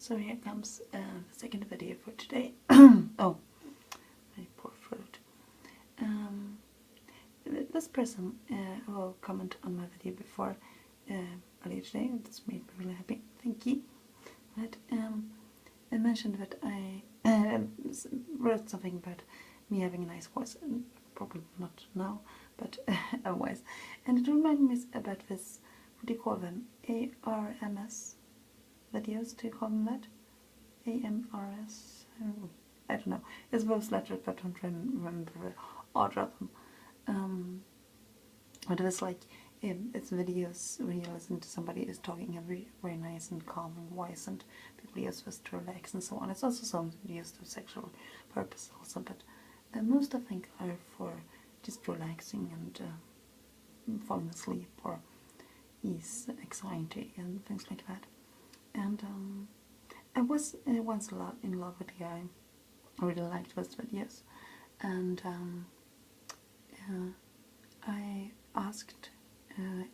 So here comes the second video for today. Oh, my poor throat. This person who commented on my video before earlier today, this made me really happy, thank you. But I mentioned that I wrote something about me having a nice voice, and probably not now, but otherwise. And it reminded me about this, what do you call them? ARMS videos, do you call them that? AMRS? I don't know. It's those letters, but I don't remember the order of them. But it was like, it's videos when you listen to somebody who's talking in a very nice and calming voice, and people use this to relax and so on. It's also some videos for sexual purpose also, but most I think are for just relaxing and falling asleep or ease anxiety and things like that. And I was once in love with a guy. I really liked those videos, and I asked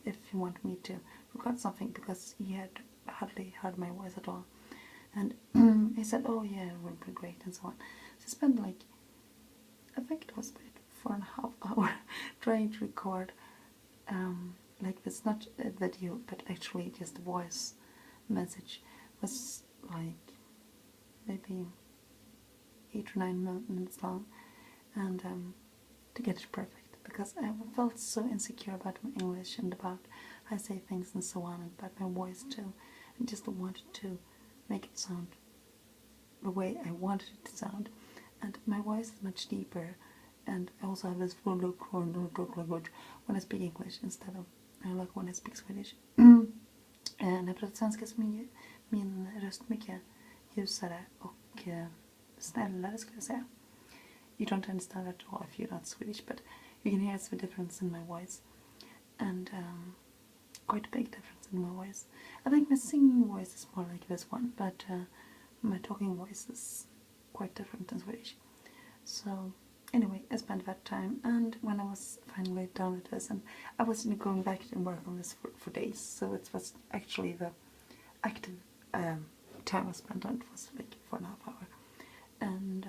if he wanted me to record something because he had hardly heard my voice at all, and he said, "Oh yeah, it would be great," and so on. So I spent like, I think it was about 4.5 hours trying to record like this, not a video but actually just a voice message. It was like maybe 8 or 9 minutes long, and to get it perfect, because I felt so insecure about my English and about how I say things and so on, and about my voice too. I just wanted to make it sound the way I wanted it to sound, and my voice is much deeper, and I also have this full look language when I speak English instead of like when I speak Swedish. När jag pratar svenska så är min röst mycket ljusare och snällare, skulle jag säga. You don't understand at all if you're not Swedish, but you can hear the difference in my voice, and quite a big difference in my voice. I think my singing voice is more like this one, but my talking voice is quite different in Swedish. So anyway, I spent that time, and when I was finally done with this, and I was going back and work on this for days, so it was actually the active time I spent on it was like 4.5 hours, and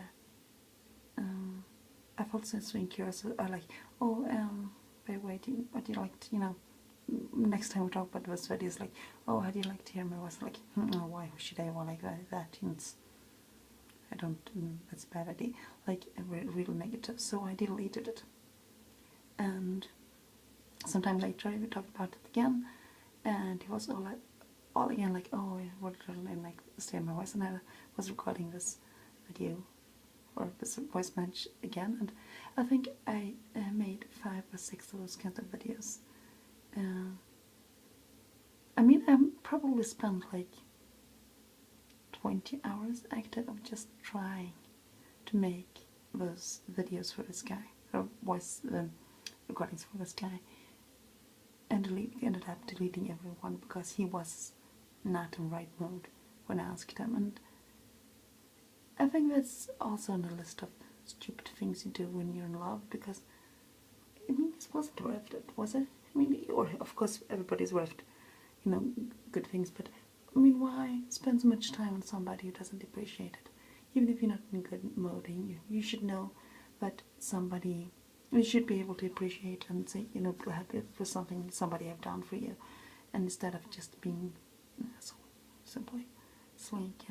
I felt so curious. I like, oh, by the way, what do you like to, you know, next time we talk about this video, is like, oh, how do you like to hear my voice? Like, oh, why should I want like that? I don't, that's a bad idea, like real negative, so I deleted it. And sometime later we talked about it again, and he was all again like, oh, what did I like stay in my voice, and I was recording this video or this voice match again, and I think I made 5 or 6 of those kinds of videos. I mean, I probably spent like 20 hours active of just trying to make those videos for this guy, or voice recordings for this guy, and ended up deleting everyone because he was not in the right mood when I asked him. And I think that's also on the list of stupid things you do when you're in love, because I mean, this wasn't worth it, was it? I mean, or of course everybody's worth, you know, good things, but I mean, why spend so much time on somebody who doesn't appreciate it? Even if you're not in a good mood, you should know that somebody, you should be able to appreciate and say, you know, feel happy for something somebody have done for you, and instead of just being so simply, it's like,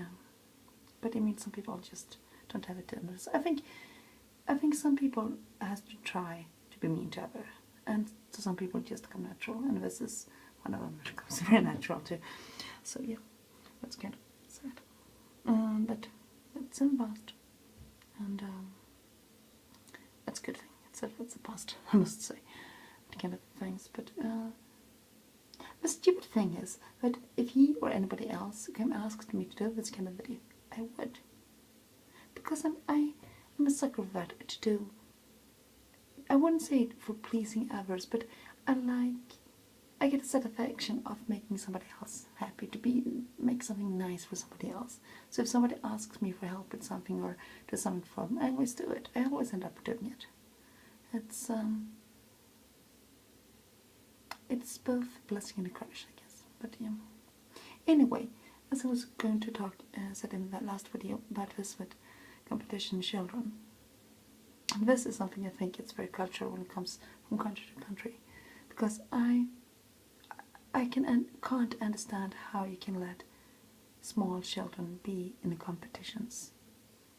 but I mean, some people just don't have it in this. I think some people has to try to be mean to other, and to some people just come natural, and this is one of them that comes very natural too. So yeah, that's kind of sad. But it's in the past, and that's a good thing. It's a past, I must say, that kind of things. But the stupid thing is that if he or anybody else came and asked me to do this kind of video, I would, because I'm a sucker for that, to do. I wouldn't say it for pleasing others, but I get a satisfaction of making somebody else happy, to make something nice for somebody else. So if somebody asks me for help with something or do something for them, I always do it. I always end up doing it. It's both a blessing and a curse, I guess. But yeah. Anyway, as I was going to talk, said in that last video about this with competition children. And this is something I think it's very cultural when it comes from country to country, because I can't understand how you can let small children be in the competitions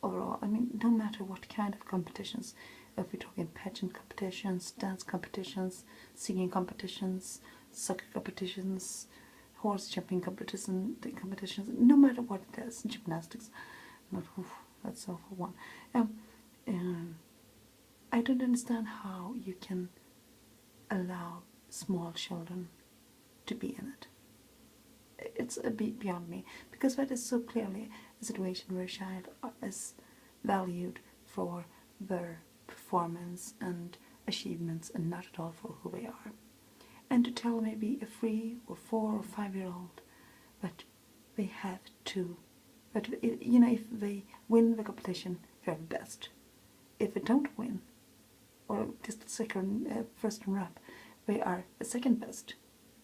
overall. I mean, no matter what kind of competitions, if we're talking pageant competitions, dance competitions, singing competitions, soccer competitions, horse jumping competitions, no matter what it is, gymnastics, not, that's all for one. I don't understand how you can allow small children to be in it. It's a bit beyond me, because that is so clearly a situation where a child is valued for their performance and achievements and not at all for who they are. And to tell maybe a 3 or 4 or 5-year-old that they have to, that if they win the competition, they're the best. If they don't win, or just second, first runner-up, they are the second best,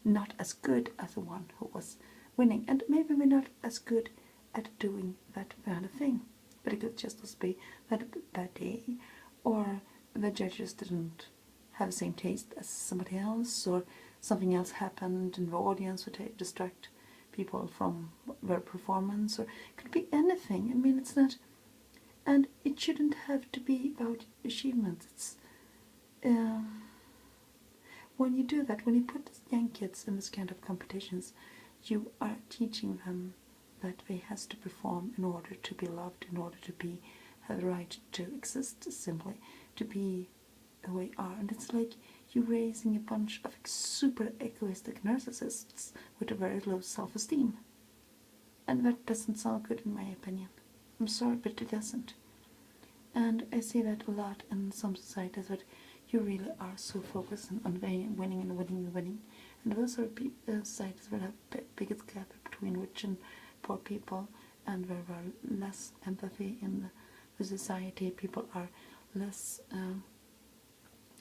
not as good as the one who was winning. And maybe we're not as good at doing that kind of thing, but it could just be that day, or the judges didn't have the same taste as somebody else, or something else happened in the audience would distract people from their performance, or it could be anything. I mean, it's not, and it shouldn't have to be about achievements. It's when you do that, when you put young kids in this kind of competitions, you are teaching them that they has to perform in order to be loved, in order to have the right to exist, simply to be who they are. And it's like you're raising a bunch of super egoistic narcissists with a very low self-esteem, and that doesn't sound good in my opinion. I'm sorry, but it doesn't. And I see that a lot in some societies, that you really are so focused on winning and winning and winning. And those are societies that have the biggest gap between rich and poor people, and there are less empathy in the society. People are less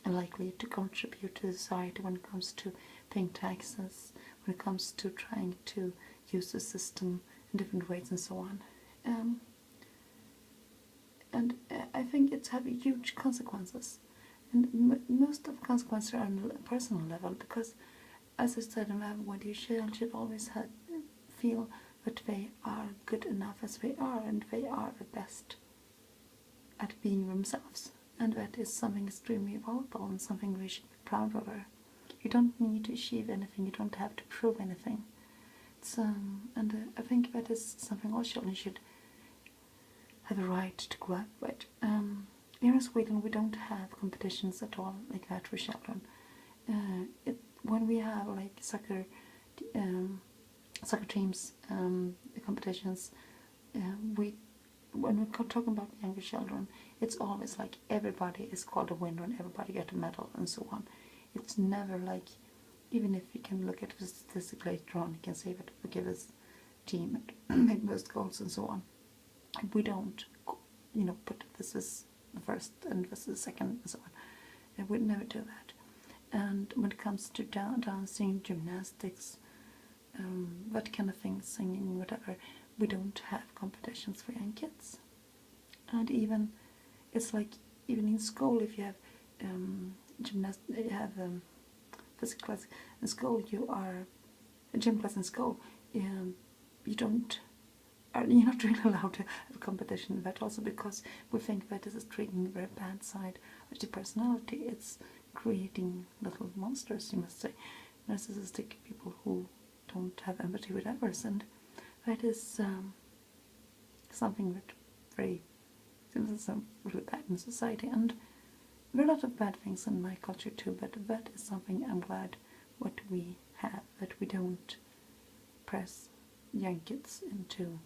likely to contribute to society when it comes to paying taxes, when it comes to trying to use the system in different ways and so on. And I think it's having huge consequences. And most of the consequences are on a personal level, because, as I said, when your child should always feel that they are good enough as they are, and they are the best at being themselves. And that is something extremely valuable and something we should be proud of. You don't need to achieve anything, you don't have to prove anything. I think that is something all children should have a right to grow up with. Here in Sweden we don't have competitions at all like that for children. When we have like soccer teams, competitions, when we're talking about younger children, it's always like everybody is called a winner and everybody get a medal and so on. It's never like, even if you can look at the statistics later on, you can say that the Gibbs team made most goals and so on. We don't, put this is the first and this is the second and so on. And we'd never do that. And when it comes to dancing, gymnastics, that kind of thing, singing, whatever, we don't have competitions for young kids. And even, it's like, even in school, if you have physical class in school, you are a gym class in school, you're not really allowed to have a competition in that, also because we think that this is treating the very bad side of the personality. It's creating little monsters, you must say, narcissistic people who don't have empathy with others, and that is something that seems really bad in society. And there are a lot of bad things in my culture too, but that is something I'm glad what we have, that we don't press young kids into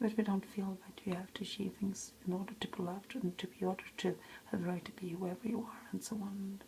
that we don't feel that you have to achieve things in order to be loved and to be ordered to have the right to be whoever you are and so on.